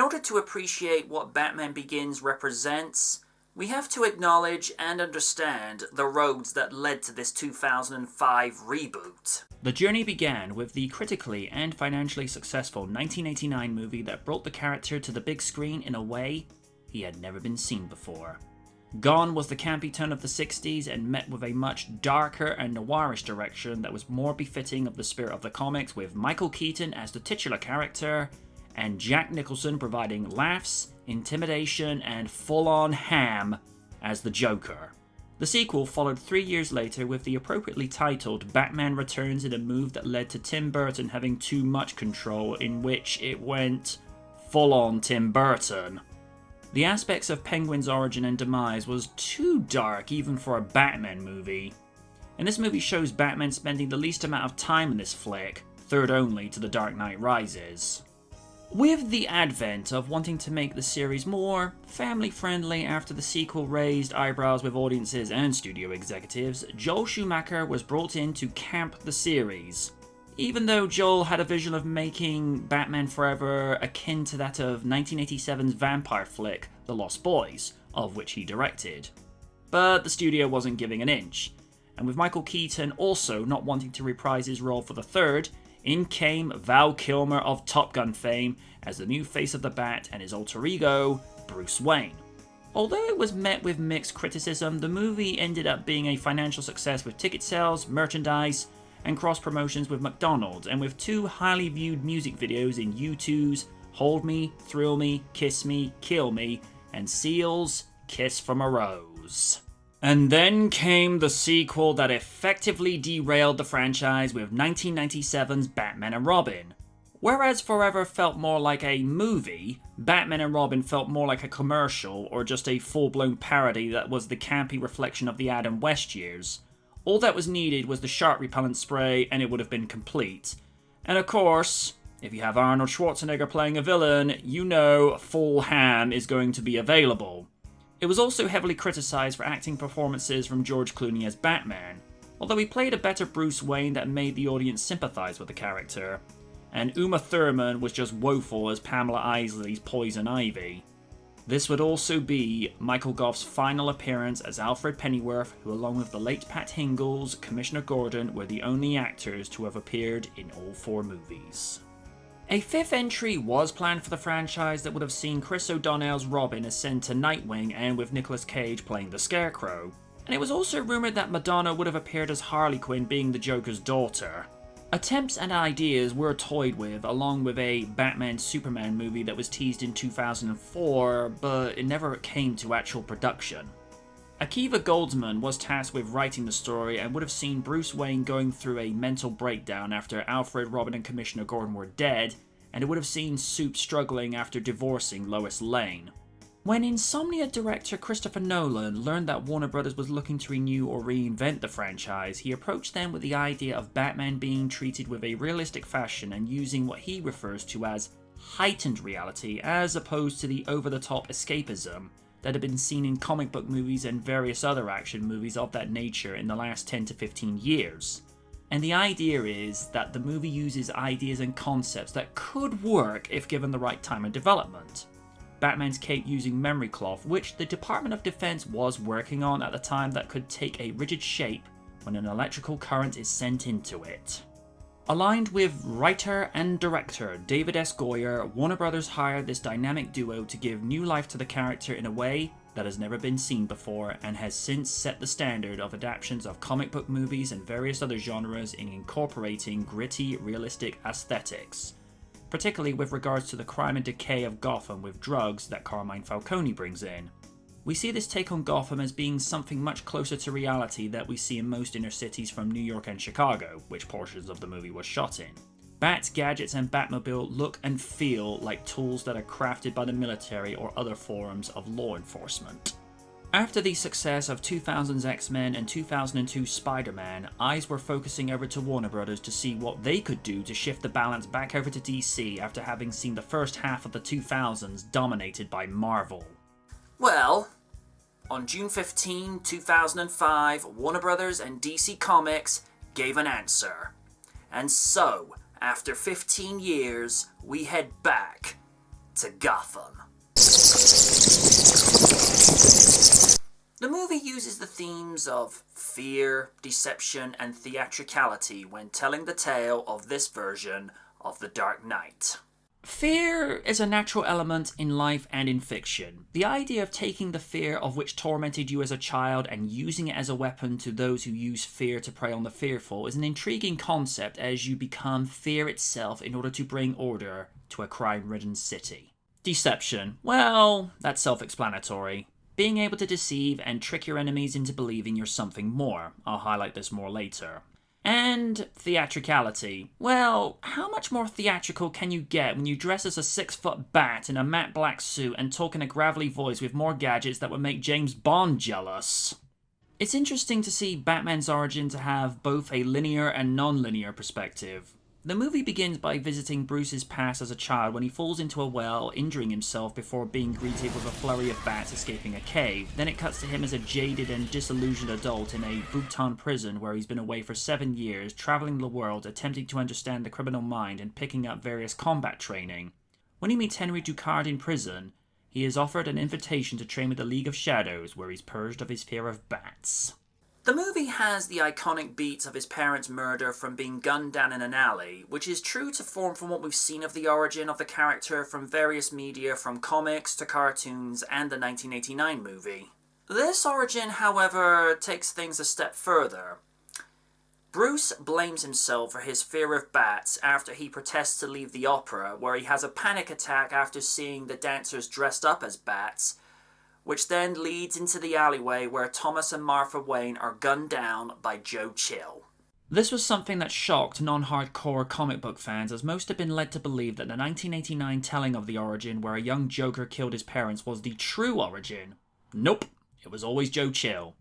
order to appreciate what Batman Begins represents, we have to acknowledge and understand the roads that led to this 2005 reboot. The journey began with the critically and financially successful 1989 movie that brought the character to the big screen in a way he had never been seen before. Gone was the campy tone of the 60s and met with a much darker and noirish direction that was more befitting of the spirit of the comics, with Michael Keaton as the titular character and Jack Nicholson providing laughs, intimidation, and full-on ham as the Joker. The sequel followed 3 years later with the appropriately titled Batman Returns, in a move that led to Tim Burton having too much control, in which it went full-on Tim Burton. The aspects of Penguin's origin and demise was too dark even for a Batman movie. And this movie shows Batman spending the least amount of time in this flick, third only to The Dark Knight Rises. With the advent of wanting to make the series more family-friendly after the sequel raised eyebrows with audiences and studio executives, Joel Schumacher was brought in to camp the series. Even though Joel had a vision of making Batman Forever akin to that of 1987's vampire flick, The Lost Boys, of which he directed. But the studio wasn't giving an inch, and with Michael Keaton also not wanting to reprise his role for the third, in came Val Kilmer of Top Gun fame as the new face of the Bat and his alter ego, Bruce Wayne. Although it was met with mixed criticism, the movie ended up being a financial success with ticket sales, merchandise, and cross-promotions with McDonald's, and with 2 highly viewed music videos in U2's Hold Me, Thrill Me, Kiss Me, Kill Me, and Seal's Kiss from a Rose. And then came the sequel that effectively derailed the franchise with 1997's Batman and Robin. Whereas Forever felt more like a movie, Batman and Robin felt more like a commercial or just a full-blown parody that was the campy reflection of the Adam West years. All that was needed was the shark repellent spray and it would have been complete. And of course, if you have Arnold Schwarzenegger playing a villain, you know full ham is going to be available. It was also heavily criticised for acting performances from George Clooney as Batman, although he played a better Bruce Wayne that made the audience sympathise with the character, and Uma Thurman was just woeful as Pamela Isley's Poison Ivy. This would also be Michael Gough's final appearance as Alfred Pennyworth, who along with the late Pat Hingle's Commissioner Gordon were the only actors to have appeared in all 4 movies. A 5th entry was planned for the franchise that would have seen Chris O'Donnell's Robin ascend to Nightwing, and with Nicolas Cage playing the Scarecrow. And it was also rumoured that Madonna would have appeared as Harley Quinn, being the Joker's daughter. Attempts and ideas were toyed with, along with a Batman-Superman movie that was teased in 2004, but it never came to actual production. Akiva Goldsman was tasked with writing the story and would have seen Bruce Wayne going through a mental breakdown after Alfred, Robin, and Commissioner Gordon were dead, and it would have seen Soup struggling after divorcing Lois Lane. When Insomnia director Christopher Nolan learned that Warner Bros. Was looking to renew or reinvent the franchise, he approached them with the idea of Batman being treated with a realistic fashion and using what he refers to as heightened reality, as opposed to the over-the-top escapism that had been seen in comic book movies and various other action movies of that nature in the last 10 to 15 years. And the idea is that the movie uses ideas and concepts that could work if given the right time and development. Batman's cape using memory cloth, which the Department of Defense was working on at the time, that could take a rigid shape when an electrical current is sent into it. Aligned with writer and director David S. Goyer, Warner Bros. Hired this dynamic duo to give new life to the character in a way that has never been seen before, and has since set the standard of adaptations of comic book movies and various other genres in incorporating gritty, realistic aesthetics, particularly with regards to the crime and decay of Gotham with drugs that Carmine Falcone brings in. We see this take on Gotham as being something much closer to reality that we see in most inner cities from New York and Chicago, which portions of the movie was shot in. Bats, gadgets, and Batmobile look and feel like tools that are crafted by the military or other forms of law enforcement. After the success of 2000's X-Men and 2002's Spider-Man, eyes were focusing over to Warner Bros. To see what they could do to shift the balance back over to DC after having seen the first half of the 2000s dominated by Marvel. Well, on June 15, 2005, Warner Bros. And DC Comics gave an answer. And so, after 15 years, we head back to Gotham. The movie uses the themes of fear, deception, and theatricality when telling the tale of this version of The Dark Knight. Fear is a natural element in life and in fiction. The idea of taking the fear of which tormented you as a child and using it as a weapon to those who use fear to prey on the fearful is an intriguing concept as you become fear itself in order to bring order to a crime-ridden city. Deception. Well, that's self-explanatory. Being able to deceive and trick your enemies into believing you're something more. I'll highlight this more later. And theatricality. Well, how much more theatrical can you get when you dress as a 6-foot bat in a matte black suit and talk in a gravelly voice with more gadgets that would make James Bond jealous? It's interesting to see Batman's origin to have both a linear and non-linear perspective. The movie begins by visiting Bruce's past as a child when he falls into a well, injuring himself before being greeted with a flurry of bats escaping a cave. Then it cuts to him as a jaded and disillusioned adult in a Bhutan prison where he's been away for 7 years, traveling the world, attempting to understand the criminal mind and picking up various combat training. When he meets Henry Ducard in prison, he is offered an invitation to train with the League of Shadows, where he's purged of his fear of bats. The movie has the iconic beats of his parents' murder from being gunned down in an alley, which is true to form from what we've seen of the origin of the character from various media from comics to cartoons and the 1989 movie. This origin, however, takes things a step further. Bruce blames himself for his fear of bats after he protests to leave the opera, where he has a panic attack after seeing the dancers dressed up as bats, which then leads into the alleyway where Thomas and Martha Wayne are gunned down by Joe Chill. This was something that shocked non-hardcore comic book fans, as most had been led to believe that the 1989 telling of the origin where a young Joker killed his parents was the true origin. Nope, it was always Joe Chill.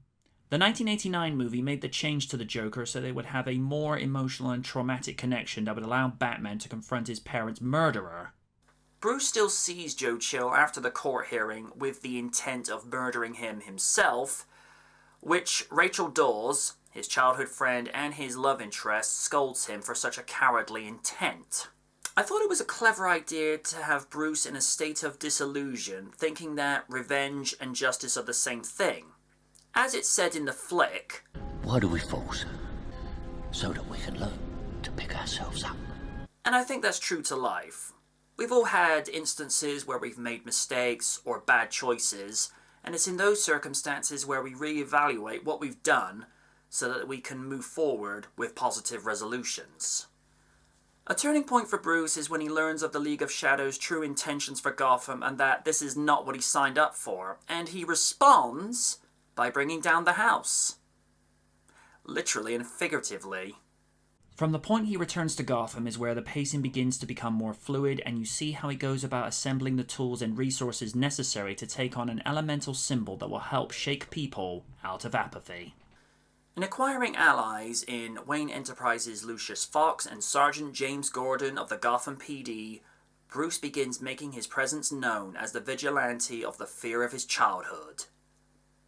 The 1989 movie made the change to the Joker so they would have a more emotional and traumatic connection that would allow Batman to confront his parents' murderer. Bruce still sees Joe Chill after the court hearing with the intent of murdering him himself, which Rachel Dawes, his childhood friend and his love interest, scolds him for such a cowardly intent. I thought it was a clever idea to have Bruce in a state of disillusion, thinking that revenge and justice are the same thing. As it's said in the flick, why do we fall, sir? So that we can learn to pick ourselves up. And I think that's true to life. We've all had instances where we've made mistakes or bad choices, and it's in those circumstances where we reevaluate what we've done so that we can move forward with positive resolutions. A turning point for Bruce is when he learns of the League of Shadows' true intentions for Gotham and that this is not what he signed up for, and he responds by bringing down the house. Literally and figuratively. From the point he returns to Gotham is where the pacing begins to become more fluid, and you see how he goes about assembling the tools and resources necessary to take on an elemental symbol that will help shake people out of apathy. In acquiring allies in Wayne Enterprises' Lucius Fox and Sergeant James Gordon of the Gotham PD, Bruce begins making his presence known as the vigilante of the fear of his childhood,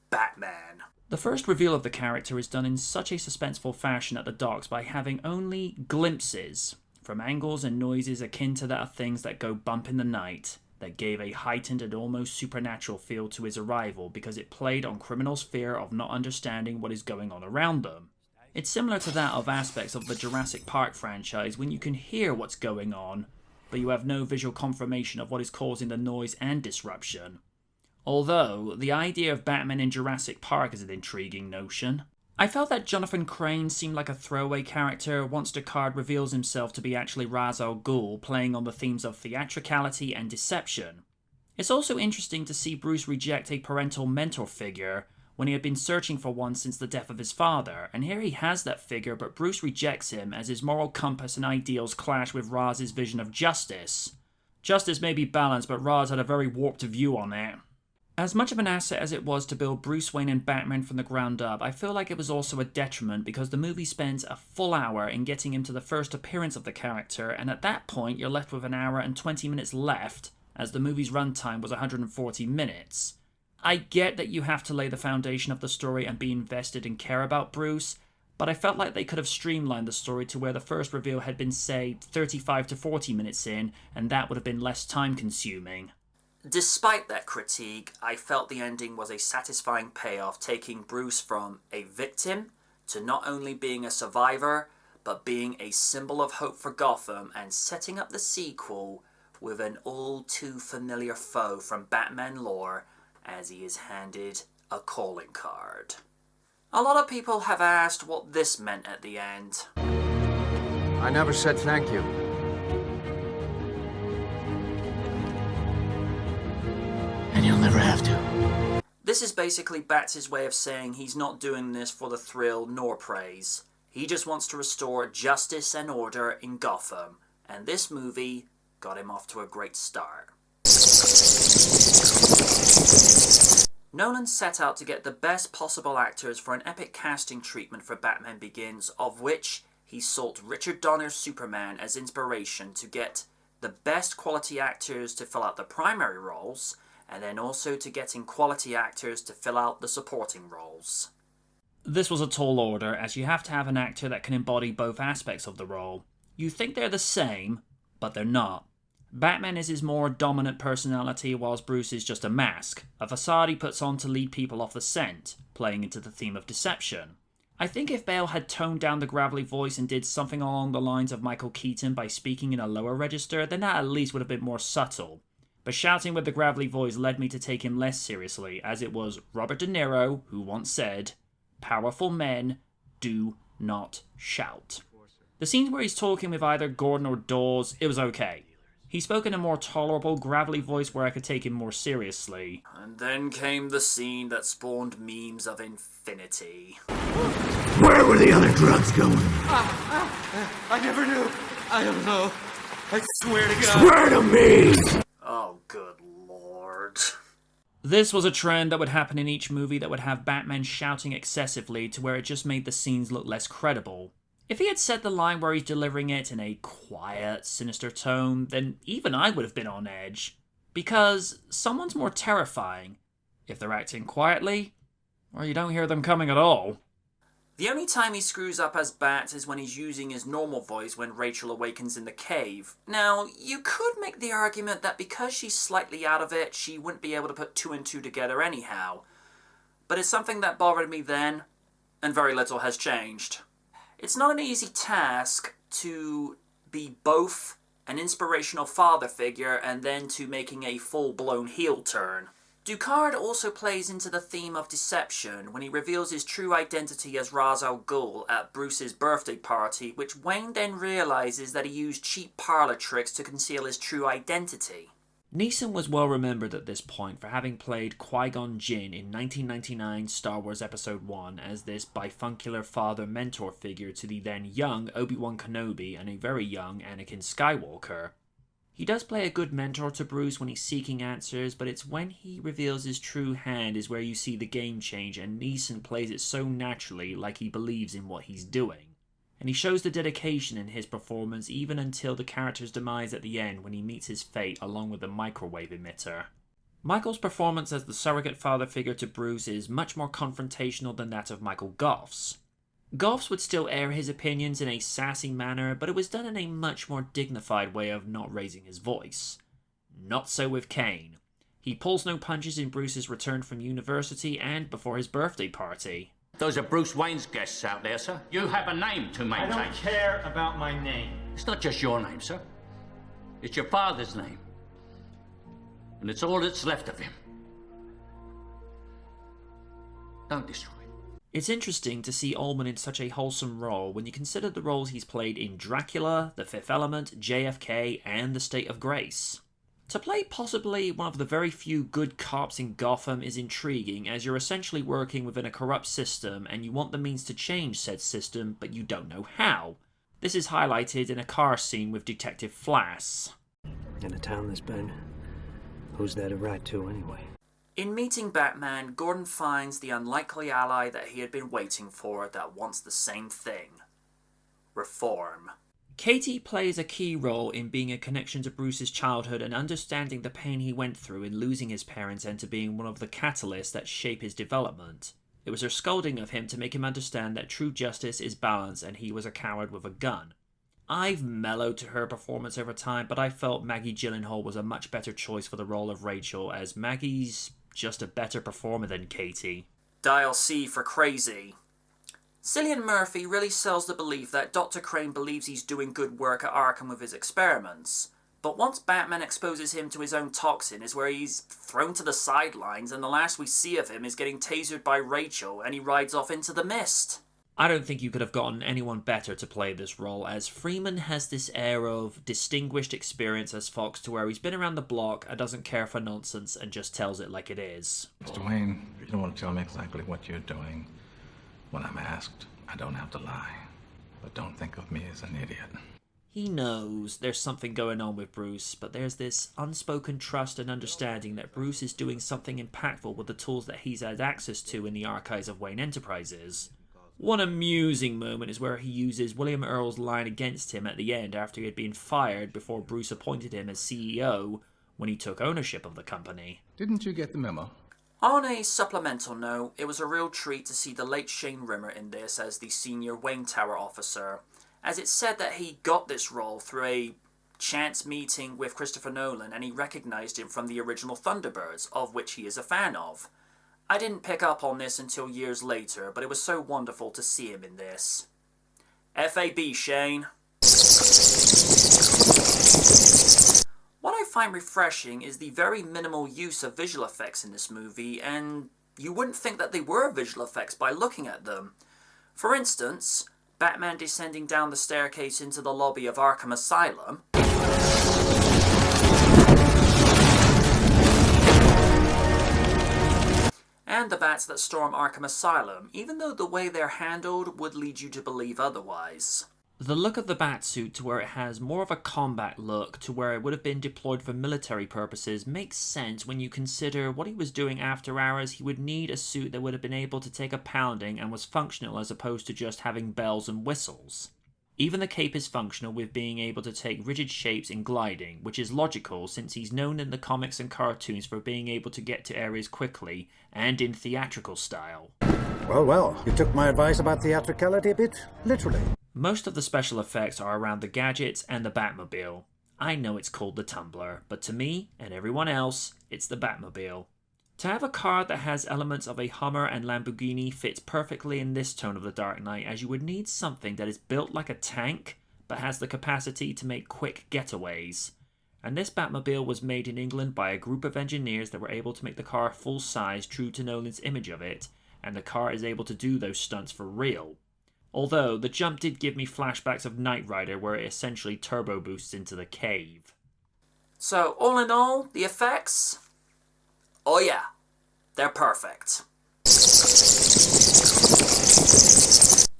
Batman. The first reveal of the character is done in such a suspenseful fashion at the docks by having only glimpses from angles and noises akin to that of things that go bump in the night that gave a heightened and almost supernatural feel to his arrival because it played on criminals' fear of not understanding what is going on around them. It's similar to that of aspects of the Jurassic Park franchise when you can hear what's going on, but you have no visual confirmation of what is causing the noise and disruption. Although, the idea of Batman in Jurassic Park is an intriguing notion. I felt that Jonathan Crane seemed like a throwaway character once Ducard reveals himself to be actually Ra's al Ghul, playing on the themes of theatricality and deception. It's also interesting to see Bruce reject a parental mentor figure when he had been searching for one since the death of his father, and here he has that figure, but Bruce rejects him as his moral compass and ideals clash with Raz's vision of justice. Justice may be balanced, but Raz had a very warped view on it. As much of an asset as it was to build Bruce Wayne and Batman from the ground up, I feel like it was also a detriment because the movie spends a full hour in getting him to the first appearance of the character, and at that point you're left with an hour and 20 minutes left, as the movie's runtime was 140 minutes. I get that you have to lay the foundation of the story and be invested and care about Bruce, but I felt like they could have streamlined the story to where the first reveal had been, say, 35 to 40 minutes in, and that would have been less time consuming. Despite that critique, I felt the ending was a satisfying payoff, taking Bruce from a victim to not only being a survivor, but being a symbol of hope for Gotham, and setting up the sequel with an all-too-familiar foe from Batman lore as he is handed a calling card. A lot of people have asked what this meant at the end. I never said thank you. And you'll never have to. This is basically Bats' way of saying he's not doing this for the thrill nor praise. He just wants to restore justice and order in Gotham, and this movie got him off to a great start. Nolan set out to get the best possible actors for an epic casting treatment for Batman Begins, of which he sought Richard Donner's Superman as inspiration to get the best quality actors to fill out the primary roles, and then also to getting quality actors to fill out the supporting roles. This was a tall order, as you have to have an actor that can embody both aspects of the role. You think they're the same, but they're not. Batman is his more dominant personality, whilst Bruce is just a mask, a facade he puts on to lead people off the scent, playing into the theme of deception. I think if Bale had toned down the gravelly voice and did something along the lines of Michael Keaton by speaking in a lower register, then that at least would have been more subtle. But shouting with the gravelly voice led me to take him less seriously, as it was Robert De Niro who once said, "Powerful men do not shout." The scenes where he's talking with either Gordon or Dawes, it was okay. He spoke in a more tolerable, gravelly voice where I could take him more seriously. And then came the scene that spawned memes of infinity. Where were the other drugs going? I never knew. I don't know. I swear to God. Swear to me! Oh, good lord. This was a trend that would happen in each movie that would have Batman shouting excessively to where it just made the scenes look less credible. If he had said the line where he's delivering it in a quiet, sinister tone, then even I would have been on edge. Because someone's more terrifying if they're acting quietly, or you don't hear them coming at all. The only time he screws up as Bat is when he's using his normal voice when Rachel awakens in the cave. Now, you could make the argument that because she's slightly out of it, she wouldn't be able to put two and two together anyhow. But it's something that bothered me then, and very little has changed. It's not an easy task to be both an inspirational father figure and then to making a full-blown heel turn. Ducard also plays into the theme of deception when he reveals his true identity as Ra's al Ghul at Bruce's birthday party, which Wayne then realizes that he used cheap parlor tricks to conceal his true identity. Neeson was well remembered at this point for having played Qui-Gon Jinn in 1999 Star Wars Episode 1 as this bifuncular father-mentor figure to the then young Obi-Wan Kenobi and a very young Anakin Skywalker. He does play a good mentor to Bruce when he's seeking answers, but it's when he reveals his true hand is where you see the game change, and Neeson plays it so naturally, like he believes in what he's doing. And he shows the dedication in his performance even until the character's demise at the end when he meets his fate along with the microwave emitter. Michael's performance as the surrogate father figure to Bruce is much more confrontational than that of Michael Goff's. Goff's would still air his opinions in a sassy manner, but it was done in a much more dignified way of not raising his voice. Not so with Kane. He pulls no punches in Bruce's return from university and before his birthday party. Those are Bruce Wayne's guests out there, sir. You have a name to maintain. I don't care about my name. It's not just your name, sir. It's your father's name. And it's all that's left of him. Don't destroy it. It's interesting to see Ullman in such a wholesome role when you consider the roles he's played in Dracula, The Fifth Element, JFK, and The State of Grace. To play possibly one of the very few good cops in Gotham is intriguing, as you're essentially working within a corrupt system and you want the means to change said system, but you don't know how. This is highlighted in a car scene with Detective Flass. In a town this big, who's there to write to anyway? In meeting Batman, Gordon finds the unlikely ally that he had been waiting for that wants the same thing. Reform. Katie plays a key role in being a connection to Bruce's childhood and understanding the pain he went through in losing his parents and to being one of the catalysts that shape his development. It was her scolding of him to make him understand that true justice is balance and he was a coward with a gun. I've mellowed to her performance over time, but I felt Maggie Gyllenhaal was a much better choice for the role of Rachel, as Maggie's just a better performer than Katie. Dial C for crazy. Cillian Murphy really sells the belief that Dr. Crane believes he's doing good work at Arkham with his experiments. But once Batman exposes him to his own toxin is where he's thrown to the sidelines, and the last we see of him is getting tasered by Rachel and he rides off into the mist. I don't think you could have gotten anyone better to play this role, as Freeman has this air of distinguished experience as Fox to where he's been around the block and doesn't care for nonsense and just tells it like it is. Mr. Wayne, you don't want to tell me exactly what you're doing. When I'm asked, I don't have to lie. But don't think of me as an idiot. He knows there's something going on with Bruce, but there's this unspoken trust and understanding that Bruce is doing something impactful with the tools that he's had access to in the archives of Wayne Enterprises. One amusing moment is where he uses William Earle's line against him at the end after he had been fired before Bruce appointed him as CEO when he took ownership of the company. Didn't you get the memo? On a supplemental note, it was a real treat to see the late Shane Rimmer in this as the senior Wayne Tower officer, as it's said that he got this role through a chance meeting with Christopher Nolan and he recognized him from the original Thunderbirds, of which he is a fan of. I didn't pick up on this until years later, but it was so wonderful to see him in this. FAB, Shane. What I find refreshing is the very minimal use of visual effects in this movie, and you wouldn't think that they were visual effects by looking at them. For instance, Batman descending down the staircase into the lobby of Arkham Asylum, and the bats that storm Arkham Asylum, even though the way they're handled would lead you to believe otherwise. The look of the Batsuit to where it has more of a combat look to where it would have been deployed for military purposes makes sense when you consider what he was doing after hours. He would need a suit that would have been able to take a pounding and was functional as opposed to just having bells and whistles. Even the cape is functional with being able to take rigid shapes in gliding, which is logical since he's known in the comics and cartoons for being able to get to areas quickly and in theatrical style. Well, you took my advice about theatricality a bit literally. Most of the special effects are around the gadgets and the Batmobile. I know it's called the Tumbler, but to me and everyone else, it's the Batmobile. To have a car that has elements of a Hummer and Lamborghini fits perfectly in this tone of the Dark Knight, as you would need something that is built like a tank, but has the capacity to make quick getaways. And this Batmobile was made in England by a group of engineers that were able to make the car full size true to Nolan's image of it, and the car is able to do those stunts for real. Although, the jump did give me flashbacks of Knight Rider where it essentially turbo boosts into the cave. So, all in all, the effects? Oh yeah, they're perfect.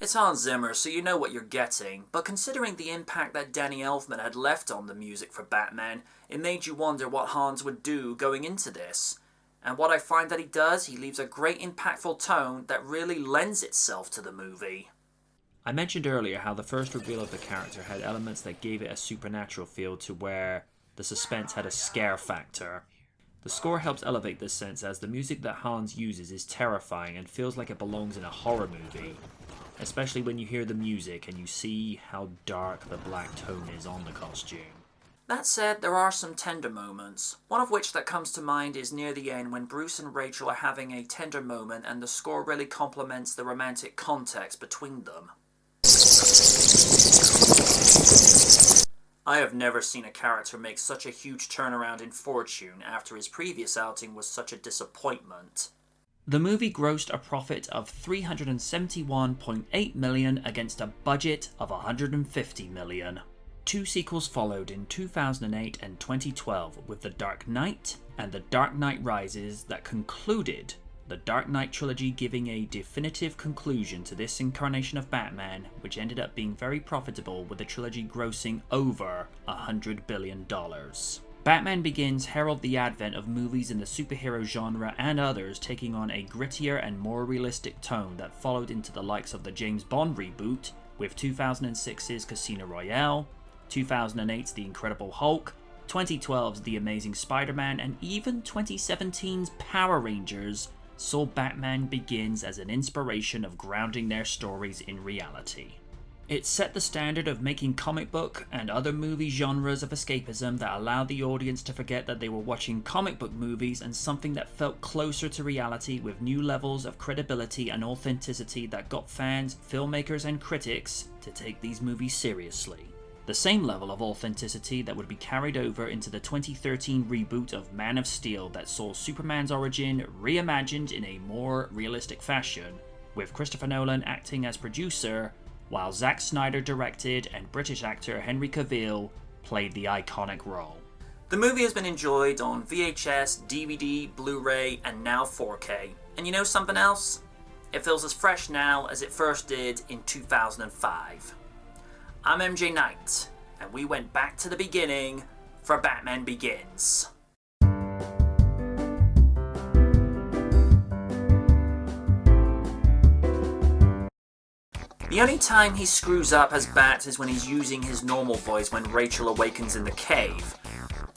It's Hans Zimmer, so you know what you're getting, but considering the impact that Danny Elfman had left on the music for Batman, it made you wonder what Hans would do going into this. And what I find that he does, he leaves a great impactful tone that really lends itself to the movie. I mentioned earlier how the first reveal of the character had elements that gave it a supernatural feel to where the suspense had a scare factor. The score helps elevate this sense as the music that Hans uses is terrifying and feels like it belongs in a horror movie, especially when you hear the music and you see how dark the black tone is on the costume. That said, there are some tender moments, one of which that comes to mind is near the end when Bruce and Rachel are having a tender moment and the score really complements the romantic context between them. I have never seen a character make such a huge turnaround in fortune after his previous outing was such a disappointment. The movie grossed a profit of $371.8 million against a budget of $150 million. Two sequels followed in 2008 and 2012 with The Dark Knight and The Dark Knight Rises that concluded the Dark Knight trilogy, giving a definitive conclusion to this incarnation of Batman, which ended up being very profitable with the trilogy grossing over $100 billion. Batman Begins heralded the advent of movies in the superhero genre and others taking on a grittier and more realistic tone that followed into the likes of the James Bond reboot with 2006's Casino Royale, 2008's The Incredible Hulk, 2012's The Amazing Spider-Man, and even 2017's Power Rangers, saw Batman Begins as an inspiration of grounding their stories in reality. It set the standard of making comic book and other movie genres of escapism that allowed the audience to forget that they were watching comic book movies and something that felt closer to reality with new levels of credibility and authenticity that got fans, filmmakers and critics to take these movies seriously. The same level of authenticity that would be carried over into the 2013 reboot of Man of Steel that saw Superman's origin reimagined in a more realistic fashion, with Christopher Nolan acting as producer, while Zack Snyder directed and British actor Henry Cavill played the iconic role. The movie has been enjoyed on VHS, DVD, Blu-ray, and now 4K. And you know something else? It feels as fresh now as it first did in 2005. I'm MJ Knight, and we went back to the beginning for Batman Begins. The only time he screws up as Bat is when he's using his normal voice when Rachel awakens in the cave.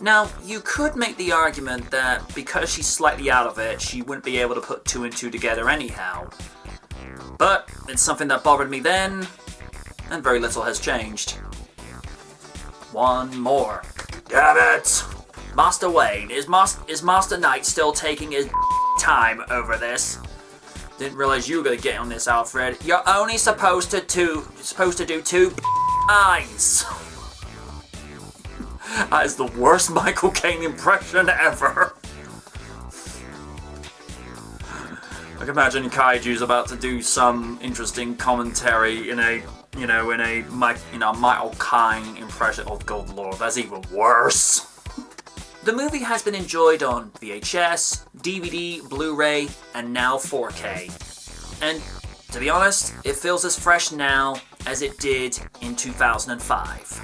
Now, you could make the argument that because she's slightly out of it, she wouldn't be able to put two and two together anyhow. But it's something that bothered me then, and very little has changed. One more. Damn it! Master Wayne, is Master Knight still taking his time over this? Didn't realize you were gonna get on this, Alfred. You're only supposed to do two lines. That is the worst Michael Caine impression ever. I can imagine Kaiju's about to do some interesting commentary in a Michael Caine impression. Oh, good lord, that's even worse. The movie has been enjoyed on VHS, DVD, Blu-ray, and now 4K. And to be honest, it feels as fresh now as it did in 2005.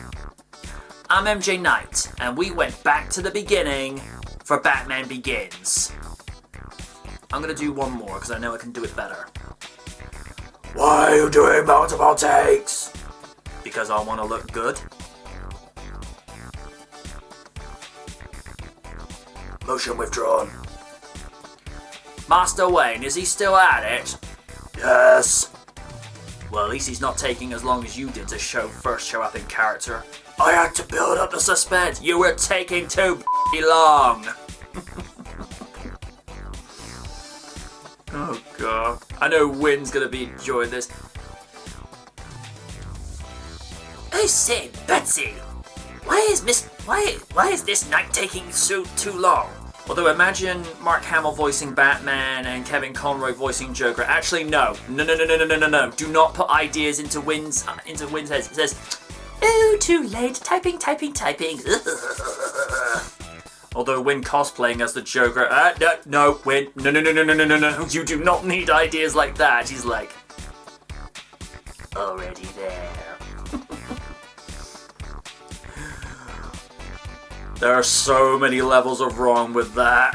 I'm MJ Knight, and we went back to the beginning for Batman Begins. I'm gonna do one more because I know I can do it better. Why are you doing multiple takes? Because I want to look good. Motion withdrawn. Master Wayne, is he still at it? Yes. Well, at least he's not taking as long as you did to first show up in character. I had to build up the suspense. You were taking too long. Oh god. I know Wynn's gonna be enjoying this. I said, Betsy, why is this night taking so too long? Although imagine Mark Hamill voicing Batman and Kevin Conroy voicing Joker. Actually, no. Do not put ideas into Wynn's head. It says, oh, too late. Typing. Although Wynn cosplaying as the Joker, no, Wynn, no, you do not need ideas like that. He's like, already there. There are so many levels of wrong with that.